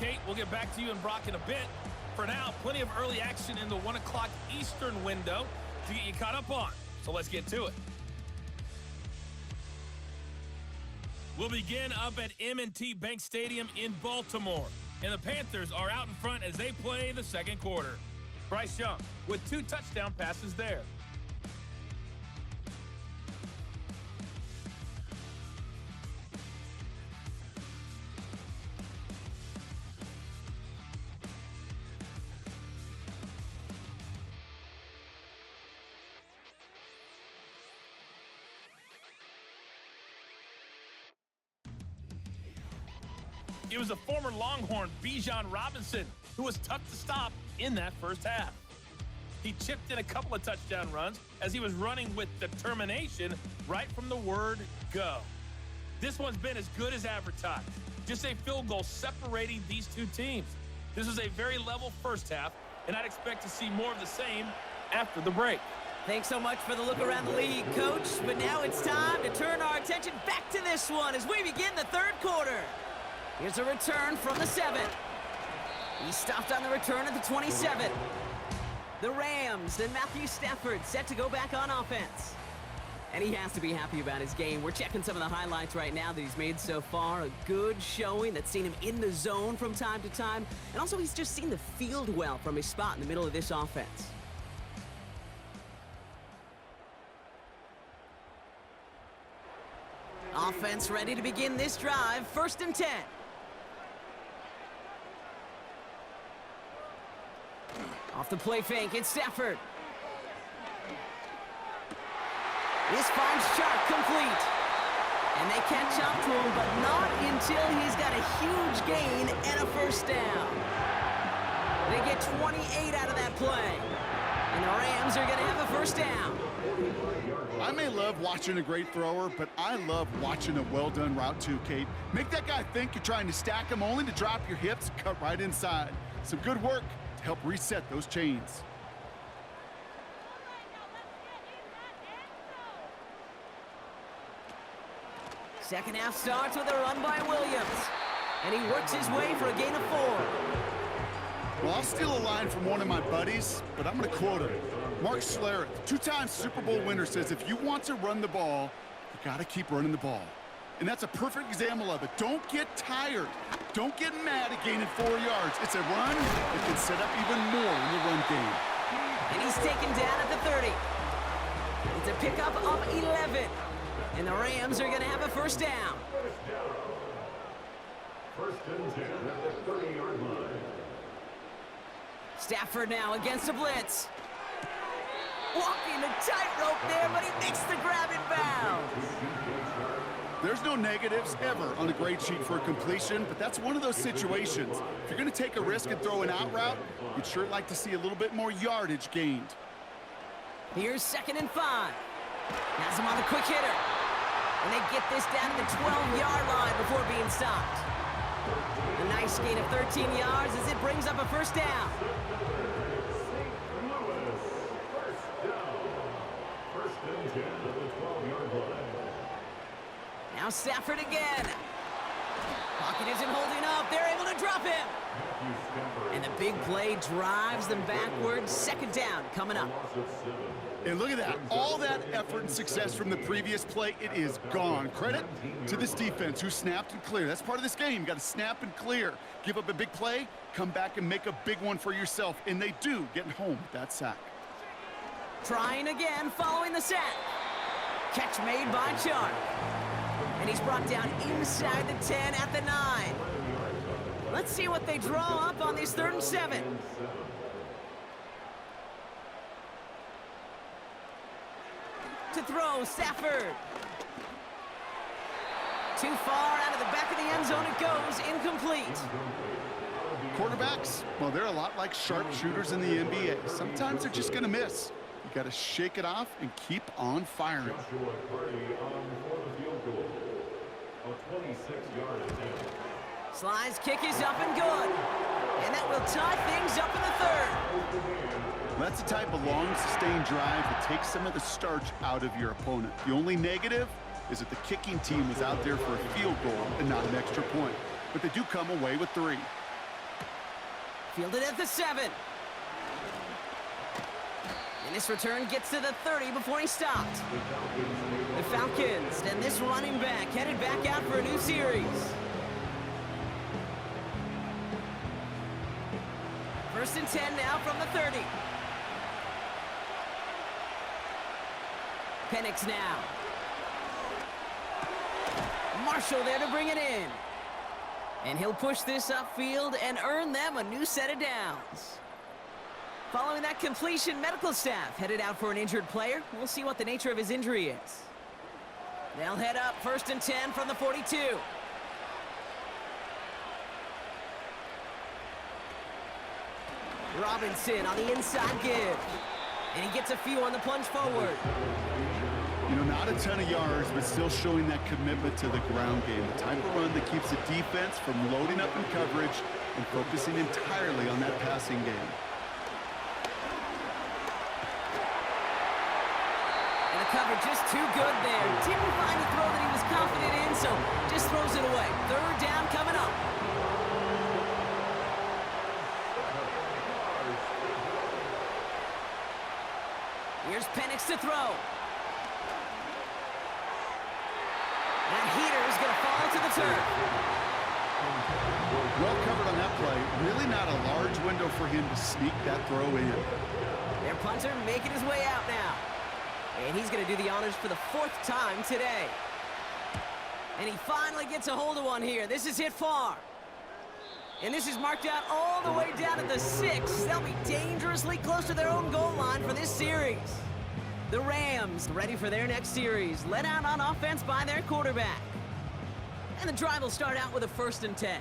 Kate. We'll get back to you and Brock in a bit. For now, plenty of early action in the 1 o'clock Eastern window to get you caught up on. So let's get to it. We'll begin up at M&T Bank Stadium in Baltimore. And the Panthers are out in front as they play the second quarter. Bryce Young with 2 touchdown passes there. It was a former Longhorn, Bijan Robinson, who was tough to stop in that first half. He chipped in a couple of touchdown runs as he was running with determination right from the word go. This one's been as good as advertised. Just a field goal separating these two teams. This was a very level first half, and I'd expect to see more of the same after the break. Thanks so much for the look around the league, Coach. But now it's time to turn our attention back to this one as we begin the third quarter. Here's a return from the 7. He stopped on the return at the 27. The Rams and Matthew Stafford set to go back on offense. And he has to be happy about his game. We're checking some of the highlights right now that he's made so far. A good showing that's seen him in the zone from time to time. And also he's just seen the field well from his spot in the middle of this offense. Offense ready to begin this drive. 1st and 10. Off the play fake, it's Stafford. This finds Sharp complete. And they catch up to him, but not until he's got a huge gain and a first down. They get 28 out of that play. And the Rams are going to have a first down. I may love watching a great thrower, but I love watching a well-done route too, Kate. Make that guy think you're trying to stack him only to drop your hips, cut right inside. Some good work to help reset those chains. Second half starts with a run by Williams. And he works his way for a gain of 4. Well, I'll steal a line from one of my buddies, but I'm going to quote him. Mark Schlereth, 2-time Super Bowl winner, says if you want to run the ball, you got to keep running the ball. And that's a perfect example of it. Don't get tired. Don't get mad at gaining 4 yards. It's a run that can set up even more in the run game. And he's taken down at the 30. It's a pickup of 11. And the Rams are going to have a first down. First and 10 at the 30-yard line. Stafford now against a blitz. Walking the tightrope there, but he makes the grab in bounds. There's no negatives ever on a grade sheet for a completion, but that's one of those situations. If you're going to take a risk and throw an out route, you'd sure like to see a little bit more yardage gained. Here's 2nd and 5. Has him on the quick hitter. And they get this down to the 12-yard line before being stopped. A nice gain of 13 yards as it brings up a first down. Now Stafford again. Pocket isn't holding up. They're able to drop him. And the big play drives them backwards. 2nd down coming up. And look at that. All that effort and success from the previous play, it is gone. Credit to this defense who snapped and cleared. That's part of this game. You got to snap and clear. Give up a big play, come back and make a big one for yourself. And they do, getting home with that sack. Trying again following the sack. Catch made by Sharp. And he's brought down inside the 10 at the 9. Let's see what they draw up on this 3rd and 7. To throw, Stafford. Too far out of the back of the end zone it goes, incomplete. Quarterbacks, well, they're a lot like sharpshooters in the NBA. Sometimes they're just going to miss. You got to shake it off and keep on firing. Sly's kick is up and good. And that will tie things up in the 3rd. That's the type of long, sustained drive that takes some of the starch out of your opponent. The only negative is that the kicking team was out there for a field goal and not an extra point. But they do come away with 3. Fielded at the 7. And this return gets to the 30 before he stopped. The Falcons and this running back headed back out for a new series. First and 10 now from the 30. Penix now. Marshall there to bring it in. And he'll push this upfield and earn them a new set of downs. Following that completion, medical staff headed out for an injured player. We'll see what the nature of his injury is. They'll head up first and 10 from the 42. Robinson on the inside give. And he gets a few on the plunge forward. You know, not a ton of yards, but still showing that commitment to the ground game. The type of run that keeps the defense from loading up in coverage and focusing entirely on that passing game. And the cover just too good there. Didn't find a throw that he was confident in, so just throws it away. Third down coming up. Here's Penix to throw. That heater is going to fall to the turf. Well covered on that play. Really not a large window for him to sneak that throw in. Their punter making his way out now. And he's going to do the honors for the 4th time today. And he finally gets a hold of one here. This is hit far. And this is marked out all the way down at the 6. They'll be dangerously close to their own goal line for this series. The Rams ready for their next series, led out on offense by their quarterback. And the drive will start out with a first and 10.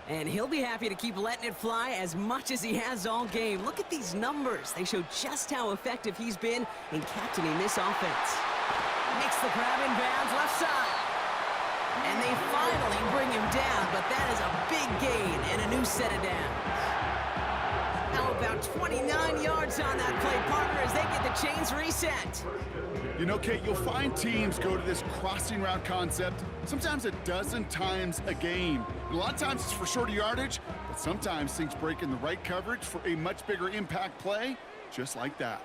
And he'll be happy to keep letting it fly as much as he has all game. Look at these numbers. They show just how effective he's been in captaining this offense. Makes the grab in bounds left side. And they finally bring him down, but that is a big gain and a new set of downs. Now about 29 yards on that play, partner, as they get the chains reset. You know, Kate, you'll find teams go to this crossing route concept sometimes a dozen times a game. And a lot of times it's for shorter yardage, but sometimes things break in the right coverage for a much bigger impact play, just like that.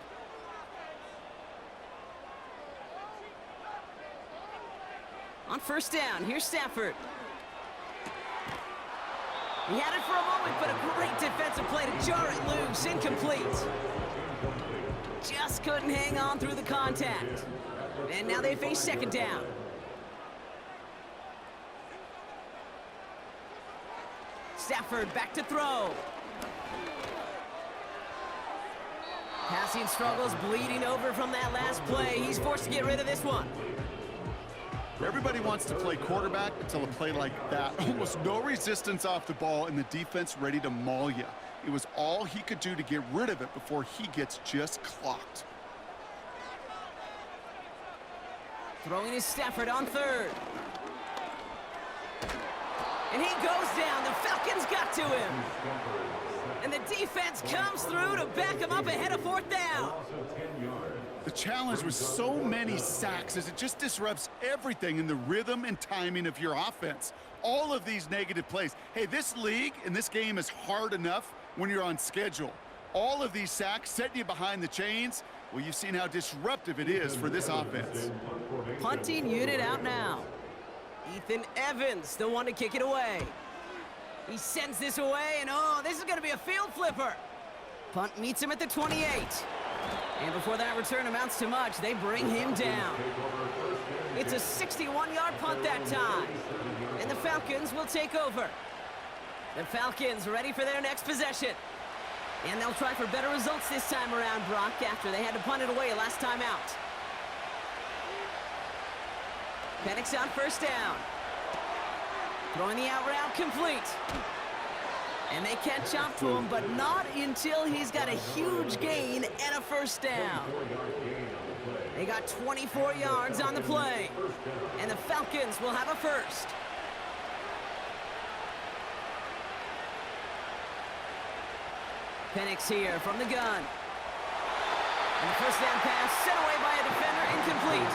On first down, here's Stafford. He had it for a moment, but a great defensive play to jar it loose. Incomplete. Just couldn't hang on through the contact. And now they face second down. Stafford back to throw. Passing struggles bleeding over from that last play. He's forced to get rid of this one. Everybody wants to play quarterback until a play like that. Almost no resistance off the ball and the defense ready to maul you. It was all he could do to get rid of it before he gets just clocked. Throwing his Stafford on third. And he goes down. The Falcons got to him. And the defense comes through to back him up ahead of fourth down. The challenge with so many sacks is it just disrupts everything in the rhythm and timing of your offense. All of these negative plays. Hey, this league and this game is hard enough when you're on schedule. All of these sacks setting you behind the chains, well, you've seen how disruptive it is for this offense. Punting unit out now. Ethan Evans, the one to kick it away. He sends this away, and oh, this is going to be a field flipper. Punt meets him at the 28. And before that return amounts to much, they bring him down. It's a 61-yard punt that time. And the Falcons will take over. The Falcons ready for their next possession. And they'll try for better results this time around, Brock, after they had to punt it away last time out. Penix on first down. Throwing the out route complete. And they catch up to him, but not until he's got a huge gain and a first down. They got 24 yards on the play. And the Falcons will have a first. Penix here from the gun. And the first down pass sent away by a defender, incomplete.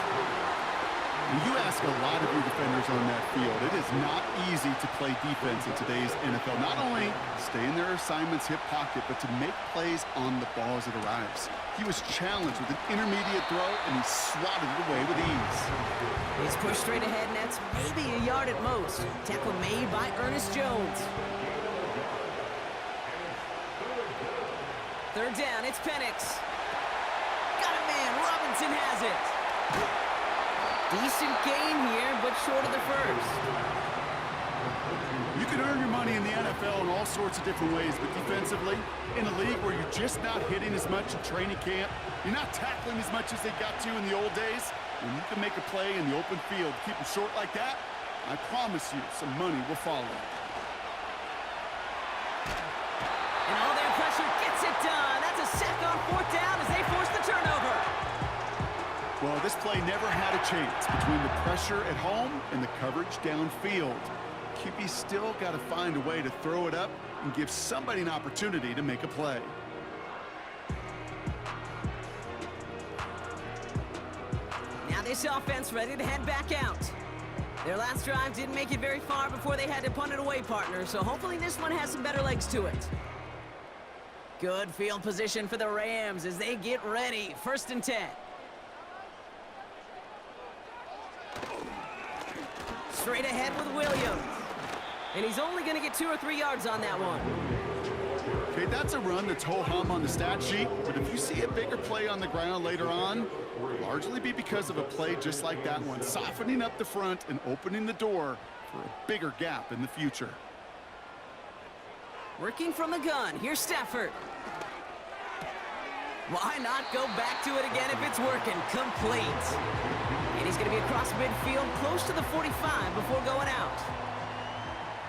And you ask a lot of your defenders on that field. It is not easy to play defense in today's NFL. Not only stay in their assignment's hip pocket, but to make plays on the ball as it arrives. He was challenged with an intermediate throw, and he swatted it away with ease. He's pushed straight ahead, and that's maybe a yard at most. Tackle made by Ernest Jones. Third down, it's Penix. Got a man, Robinson has it. Decent gain here, but short of the first. You can earn your money in the NFL in all sorts of different ways, but defensively, in a league where you're just not hitting as much in training camp, you're not tackling as much as they got to in the old days, when you can make a play in the open field, keep them short like that, I promise you some money will follow. And all their pressure gets it done. That's a sack on fourth down as they force the turnover. Well, this play never had a chance between the pressure at home and the coverage downfield. QB's still got to find a way to throw it up and give somebody an opportunity to make a play. Now this offense ready to head back out. Their last drive didn't make it very far before they had to punt it away, partner, so hopefully this one has some better legs to it. Good field position for the Rams as they get ready. 1st and 10. Straight ahead with Williams. And he's only going to get 2 or 3 yards on that one. Okay, that's a run that's ho-hum on the stat sheet, but if you see a bigger play on the ground later on, it'll largely be because of a play just like that one, softening up the front and opening the door for a bigger gap in the future. Working from the gun, here's Stafford. Why not go back to it again if it's working? Complete. And he's going to be across midfield, close to the 45 before going out.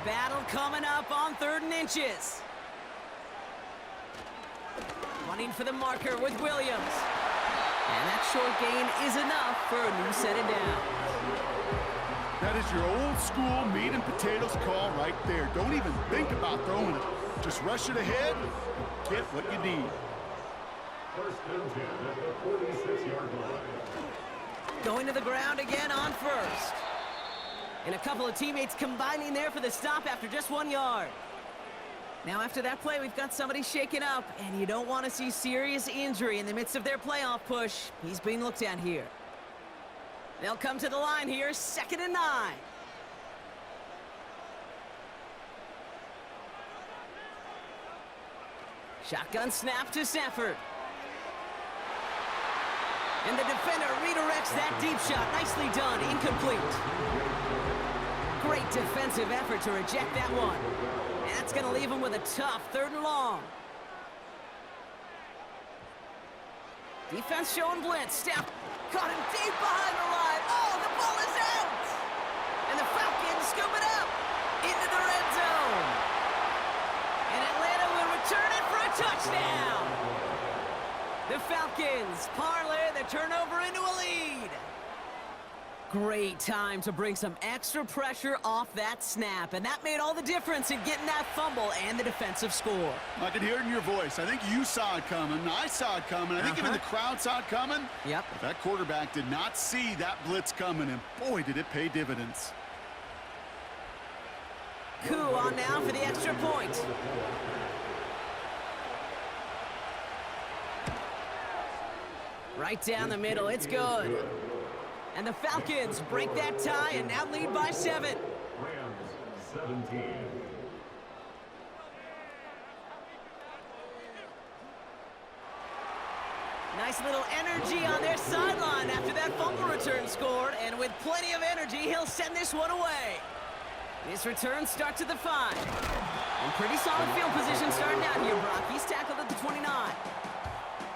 Battle coming up on 3rd and inches. Running for the marker with Williams. And that short gain is enough for a new set of downs. That is your old school meat and potatoes call right there. Don't even think about throwing it. Just rush it ahead and get what you need. 1st and 10 at the 46-yard line. Going to the ground again on 1st. And a couple of teammates combining there for the stop after just 1 yard. Now after that play, we've got somebody shaken up, and you don't want to see serious injury in the midst of their playoff push. He's being looked at here. They'll come to the line here, 2nd and 9. Shotgun snap to Stafford. And the defender redirects that deep shot. Nicely done. Incomplete. Great defensive effort to reject that one. And that's going to leave him with a tough 3rd and long. Defense showing blitz. Staff caught him deep behind the line. Oh, the ball is out! And the Falcons scoop it up into the red zone. And Atlanta will return it for a touchdown. The Falcons parlay the turnover into a lead. Great time to bring some extra pressure off that snap, and that made all the difference in getting that fumble and the defensive score. I can hear it in your voice. I think you saw it coming. I saw it coming. I think even the crowd saw it coming. Yep. But that quarterback did not see that blitz coming, and boy, did it pay dividends. Coup on now for the extra point. Right down the middle, it's good. And the Falcons break that tie and now lead by 7. Rams 17. Nice little energy on their sideline after that fumble return scored. And with plenty of energy, he'll send this one away. This return starts at the 5. And pretty solid field position starting out here, Brock. He's tackled at the 29.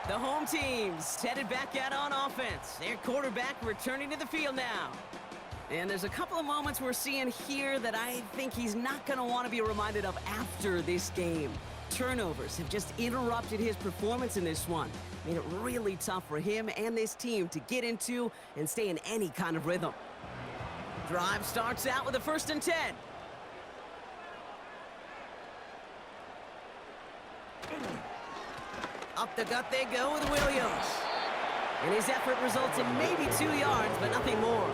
The home team's headed back out on offense. Their quarterback returning to the field now. And there's a couple of moments we're seeing here that I think he's not going to want to be reminded of after this game. Turnovers have just interrupted his performance in this one. Made it really tough for him and this team to get into and stay in any kind of rhythm. Drive starts out with a 1st and 10. Up the gut they go with Williams. And his effort results in maybe 2 yards, but nothing more.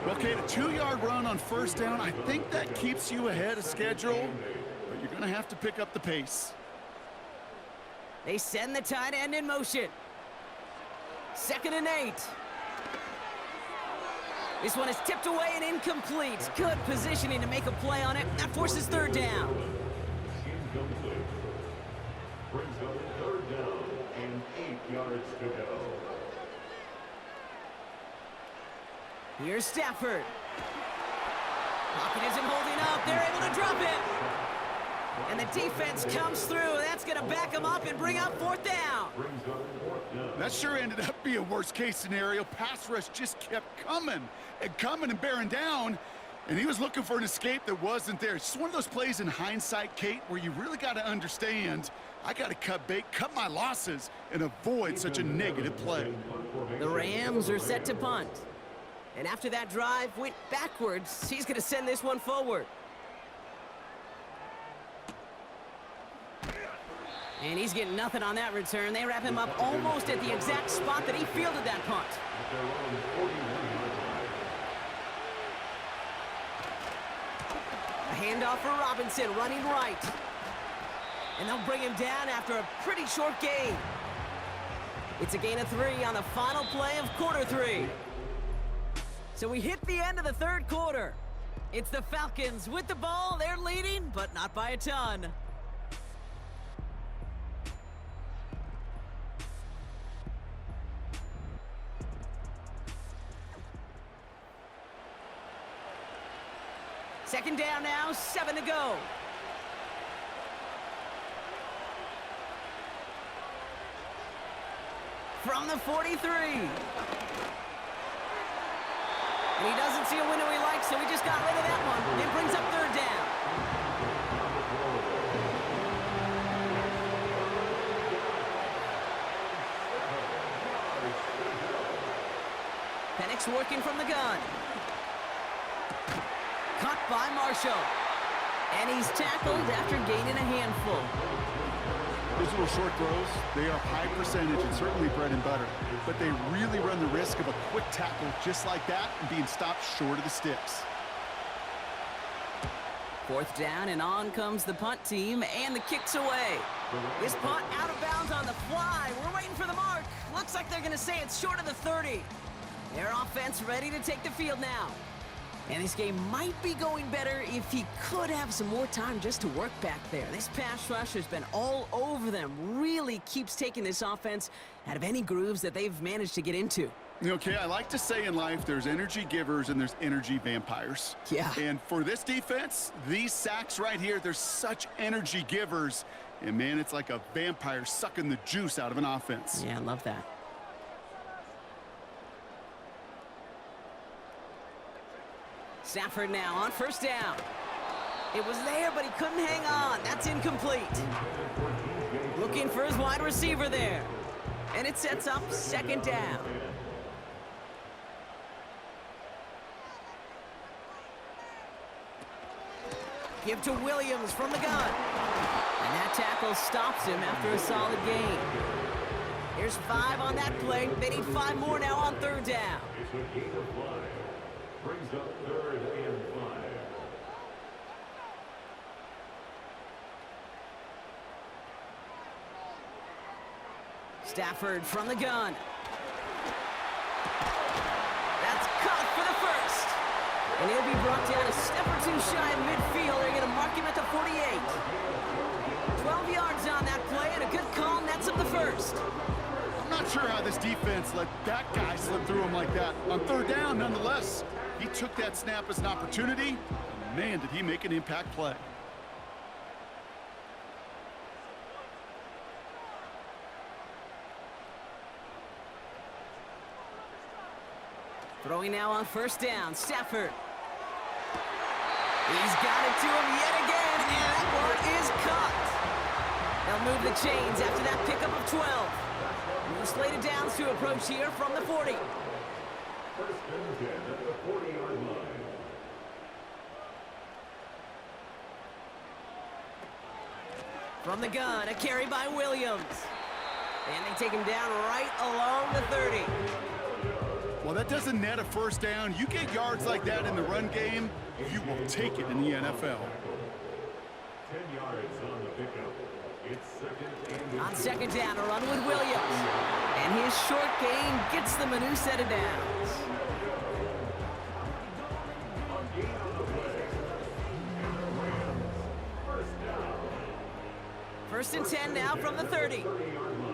Okay, a 2-yard run on first down. I think that keeps you ahead of schedule, but you're going to have to pick up the pace. They send the tight end in motion. 2nd and 8. This one is tipped away and incomplete. Good positioning to make a play on it. That forces 3rd down. Incomplete. Brings up 3rd down and 8 yards to go. Here's Stafford. Pocket isn't holding up. They're able to drop it. And the defense comes through. That's going to back them up and bring up 4th down. That sure ended up being a worst-case scenario. Pass rush just kept coming and bearing down, and he was looking for an escape that wasn't there. It's just one of those plays in hindsight, Kate, where you really got to understand, I got to cut bait, cut my losses, and avoid such a negative play. The Rams are set to punt. And after that drive went backwards, he's going to send this one forward. And he's getting nothing on that return. They wrap him up almost at the exact spot that he fielded that punt. A handoff for Robinson, running right. And they'll bring him down after a pretty short gain. It's a gain of 3 on the final play of quarter 3. So we hit the end of the 3rd quarter. It's the Falcons with the ball. They're leading, but not by a ton. Second down now, 7 to go. From the 43. And he doesn't see a window he likes, so he just got rid of that one. It brings up 3rd down. Penix working from the gun. Cut by Marshall. And he's tackled after gaining a handful. Those little short throws, they are high percentage and certainly bread and butter. But they really run the risk of a quick tackle just like that and being stopped short of the sticks. 4th down, and on comes the punt team, and the kick's away. This punt out of bounds on the fly. We're waiting for the mark. Looks like they're going to say it's short of the 30. Their offense ready to take the field now. And this game might be going better if he could have some more time just to work back there. This pass rush has been all over them. Really keeps taking this offense out of any grooves that they've managed to get into. Okay, I like to say in life there's energy givers and there's energy vampires. Yeah. And for this defense, these sacks right here, they're such energy givers. And man, it's like a vampire sucking the juice out of an offense. Yeah, I love that. Stafford now on 1st down. It was there, but he couldn't hang on. That's incomplete. Looking for his wide receiver there. And it sets up 2nd down. Give to Williams from the gun. And that tackle stops him after a solid gain. Here's 5 on that play. They need 5 more now on 3rd down. It's a gain of 5. Brings up 3rd and 5. Stafford from the gun. That's caught for the 1st. And he'll be brought down a step or 2 shy of midfield. They're going to mark him at the 48. 12 yards on that play, and a good call nets up the 1st. I'm not sure how this defense let that guy slip through him like that. On 3rd down, nonetheless, he took that snap as an opportunity. And man, did he make an impact play. Throwing now on 1st down, Stafford. He's got it to him yet again, and that one is caught. They'll move the chains after that pickup of 12. More slated downs to approach here from the 40. 1st and 10 at the 40-yard line. From the gun, a carry by Williams. And they take him down right along the 30. Well, that doesn't net a first down. You get yards like that in the run game, you will take it in the NFL. 10 yards on the pickup. It's second and On second down, a run with Williams. And his short gain gets them a new set of downs. a gain on the play. And the Rams, first down. First and 10 now from the 30. 30-yard line.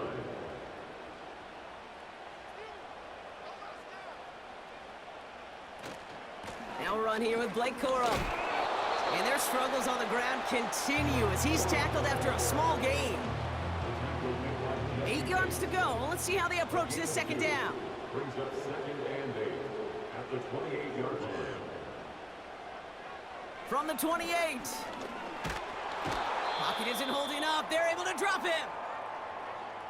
Now a run here with Blake Corum. And their struggles on the ground continue as he's tackled after a small gain. 8 yards to go. Well, let's see how they approach this second down. Brings up second and 8 at the 28-yard line. From the 28. Pocket isn't holding up. They're able to drop him.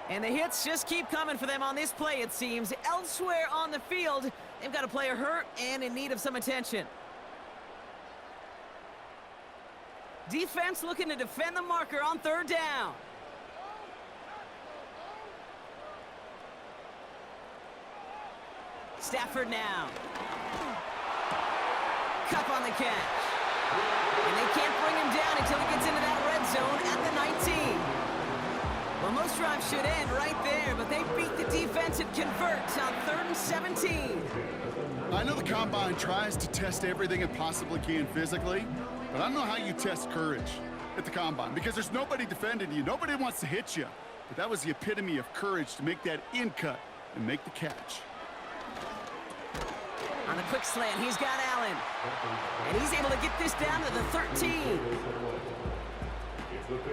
And the hits just keep coming for them on this play, it seems. Elsewhere on the field, they've got a player hurt and in need of some attention. Defense looking to defend the marker on third down. Stafford now. Cup on the catch. And they can't bring him down until he gets into that red zone at the 19. Well, most drives should end right there, but they beat the defense and convert on 3rd and 17. I know the Combine tries to test everything it possibly can physically, but I don't know how you test courage at the Combine because there's nobody defending you. Nobody wants to hit you. But that was the epitome of courage to make that in cut and make the catch. On the quick slant, he's got Allen. And he's able to get this down to the 13.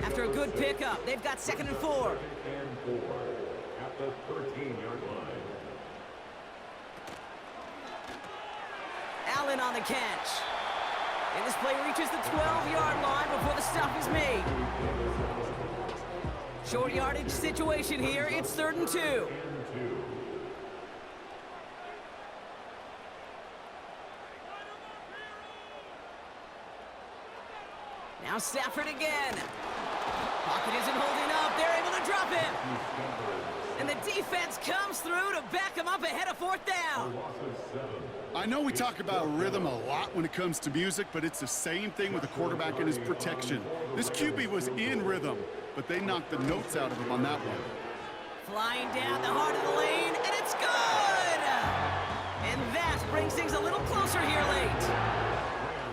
After a good pickup, they've got 2nd and 4. And 4 at the 13-yard line. Allen on the catch. And this play reaches the 12-yard line before the stop is made. Short yardage situation here. It's 3rd and 2. Now Stafford again. Pocket isn't holding up. They're able to drop him. And the defense comes through to back him up ahead of 4th down. I know we talk about rhythm a lot when it comes to music, but it's the same thing with the quarterback and his protection. This QB was in rhythm, but they knocked the notes out of him on that one. Flying down the heart of the lane, and it's good! And that brings things a little closer here late.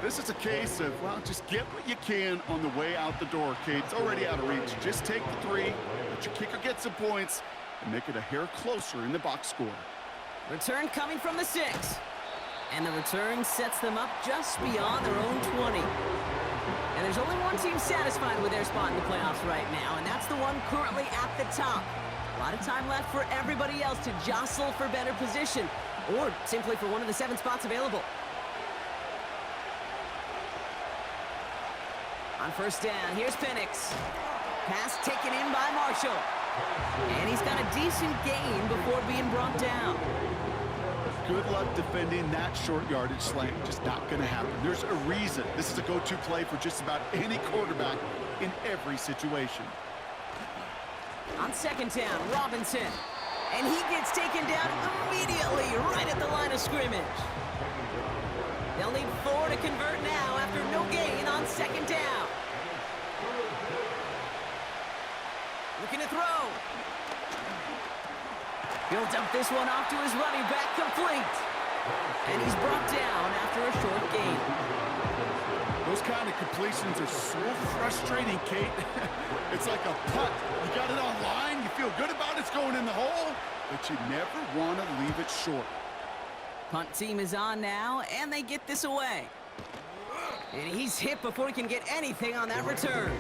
This is a case of, well, just get what you can on the way out the door, Kate. It's already out of reach. Just take the 3, let your kicker get some points, and make it a hair closer in the box score. Return coming from the 6. And the return sets them up just beyond their own 20. And there's only one team satisfied with their spot in the playoffs right now, and that's the one currently at the top. A lot of time left for everybody else to jostle for better position, or simply for one of the 7 spots available. On first down, here's Penix. Pass taken in by Marshall. And he's got a decent gain before being brought down. Good luck defending that short yardage slant. Just not going to happen. There's a reason. This is a go-to play for just about any quarterback in every situation. On second down, Robinson. And he gets taken down immediately right at the line of scrimmage. They'll need 4 to convert now after no gain on second down. Looking to throw. He'll dump this one off to his running back, complete. And he's brought down after a short gain. Those kind of completions are so frustrating, Kate. It's like a putt. You got it on line, you feel good about it's going in the hole, but you never want to leave it short. Punt team is on now, and they get this away. And he's hit before he can get anything on that return.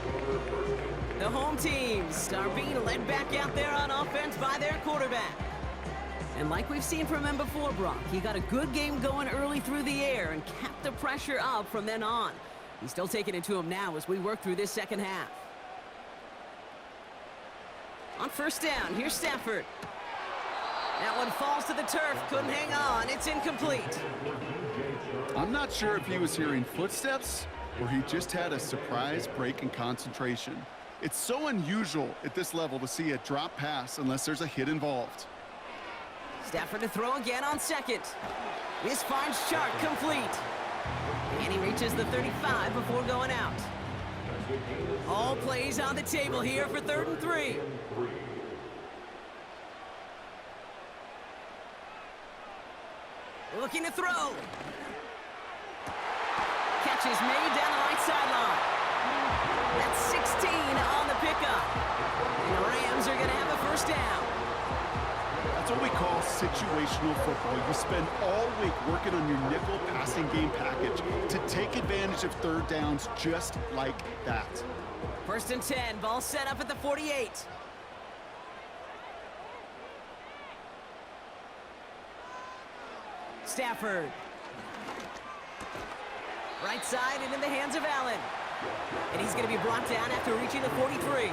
The home teams are being led back out there on offense by their quarterback. And like we've seen from him before, Brock, he got a good game going early through the air and kept the pressure up from then on. He's still taking it to him now as we work through this second half. On first down, here's Stafford. That one falls to the turf, couldn't hang on, it's incomplete. I'm not sure if he was hearing footsteps or he just had a surprise break in concentration. It's so unusual at this level to see a drop pass unless there's a hit involved. Stafford to throw again on second. This finds Shark complete. And he reaches the 35 before going out. All plays on the table here for 3rd and 3. Looking to throw. Catch is made down the right sideline. That's 16 on the pickup. And the Rams are going to have a first down. That's what we call situational football. You spend all week working on your nickel passing game package to take advantage of 3rd downs just like that. 1st and 10, ball set up at the 48. Stafford. Right side and in the hands of Allen. And he's going to be brought down after reaching the 43.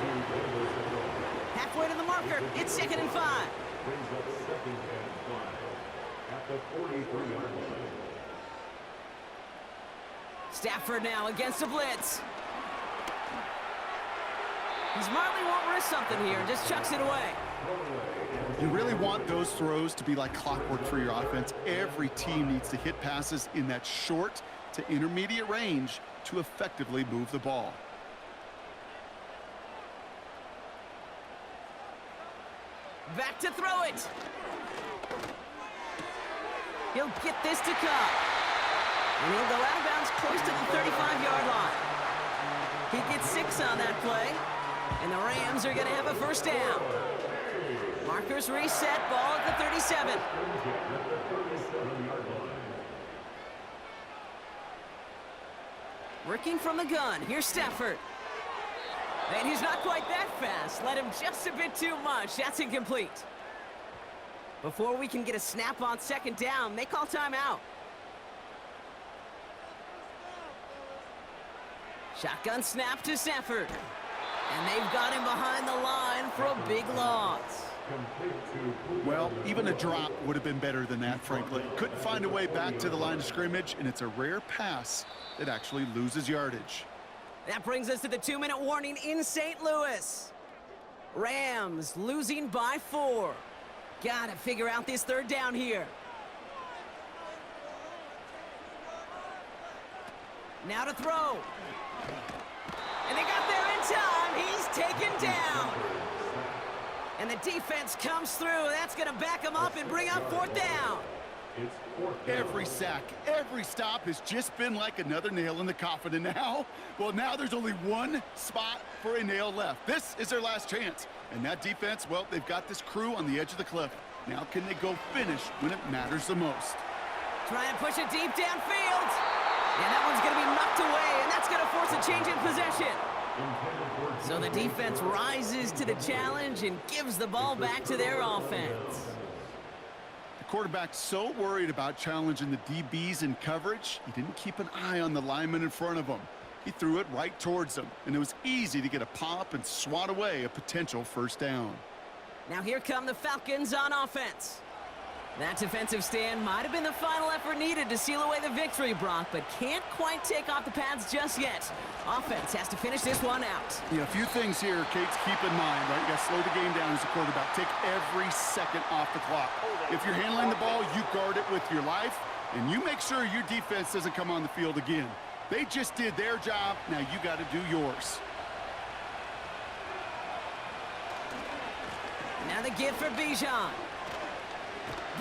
Halfway to the marker, it's 2nd and 5. Brings up 2nd and 5 at the 43-yard line. Stafford now against a blitz. He smartly won't risk something here, just chucks it away. You really want those throws to be like clockwork for your offense. Every team needs to hit passes in that short to intermediate range to effectively move the ball. Back to throw it. He'll get this to Cup. And he'll go out of bounds close to the 35-yard line. He gets 6 on that play. And the Rams are going to have a first down. Markers reset, ball at the 37. Working from the gun, here's Stafford. And he's not quite that fast. Let him just a bit too much. That's incomplete. Before we can get a snap on 2nd down, they call timeout. Shotgun snap to Stafford. And they've got him behind the line for a big loss. Well, even a drop would have been better than that, frankly. Couldn't find a way back to the line of scrimmage, and it's a rare pass that actually loses yardage. That brings us to the 2-minute warning in St. Louis. Rams losing by 4. Gotta figure out this 3rd down here. Now to throw. And they got there in time. He's taken down. And the defense comes through. That's going to back him up and bring up 4th down. Every sack, every stop has just been like another nail in the coffin. And now, well, now there's only one spot for a nail left. This is their last chance. And that defense, well, they've got this crew on the edge of the cliff. Now can they go finish when it matters the most? Trying to push it deep downfield. And that one's going to be knocked away, and that's going to force a change in possession. So the defense rises to the challenge and gives the ball back to their offense. The quarterback's so worried about challenging the DBs in coverage, he didn't keep an eye on the lineman in front of him. He threw it right towards them, and it was easy to get a pop and swat away a potential 1st down. Now here come the Falcons on offense. That defensive stand might have been the final effort needed to seal away the victory, Brock, but can't quite take off the pads just yet. Offense has to finish this one out. Yeah, a few things here, Kate, to keep in mind, right? You got to slow the game down as a quarterback. Take every second off the clock. If you're handling the ball, you guard it with your life, and you make sure your defense doesn't come on the field again. They just did their job. Now you got to do yours. Now the give for Bijan.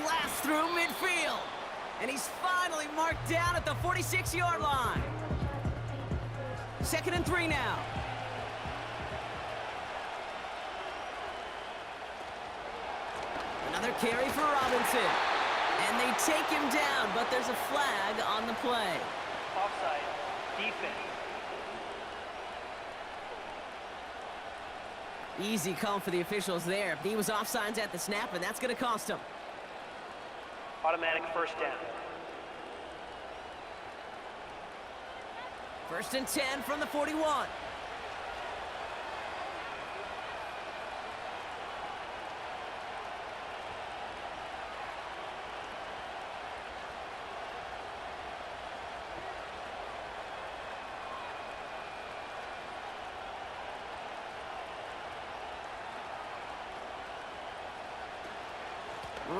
Blast through midfield. And he's finally marked down at the 46-yard line. 2nd and 3 now. Another carry for Robinson. And they take him down, but there's a flag on the play. Offside. Defense. Easy call for the officials there. He was offsides at the snap, and that's going to cost him. Automatic first down. 1st and 10 from the 41.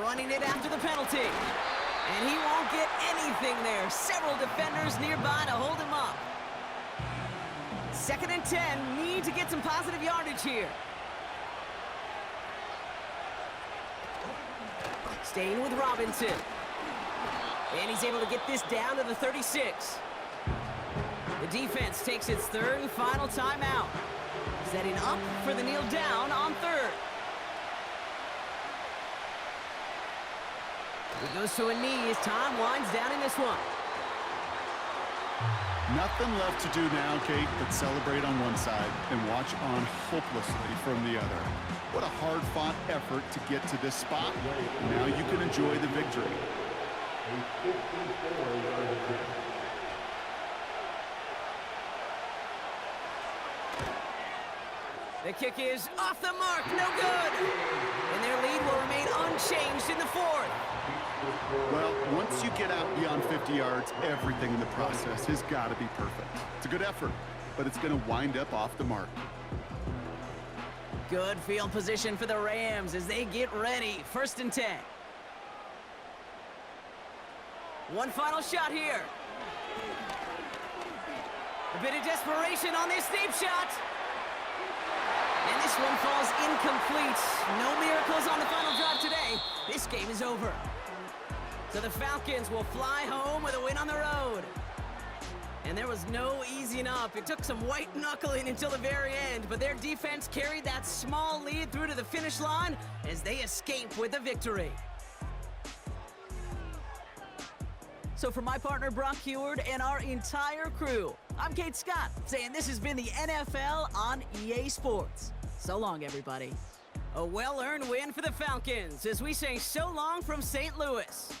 running it after the penalty. And he won't get anything there. Several defenders nearby to hold him up. 2nd and 10, need to get some positive yardage here. Staying with Robinson. And he's able to get this down to the 36. The defense takes its 3rd and final timeout. Setting up for the kneel down on 3rd. It goes to a knee as time winds down in this one. Nothing left to do now, Kate, but celebrate on one side and watch on hopelessly from the other. What a hard-fought effort to get to this spot. Now you can enjoy the victory. A 54-yard attempt. The kick is off the mark, no good. And their lead will remain unchanged in the 4th. Well, once you get out beyond 50 yards, everything in the process has got to be perfect. It's a good effort, but it's going to wind up off the mark. Good field position for the Rams as they get ready. 1st and 10. One final shot here. A bit of desperation on this deep shot. And this one falls incomplete. No miracles on the final drive today. This game is over. So the Falcons will fly home with a win on the road. And there was no easing up. It took some white knuckling until the very end, but their defense carried that small lead through to the finish line as they escape with a victory. So for my partner Brock Heward and our entire crew, I'm Kate Scott saying this has been the NFL on EA Sports. So long, everybody. A well-earned win for the Falcons as we say so long from St. Louis.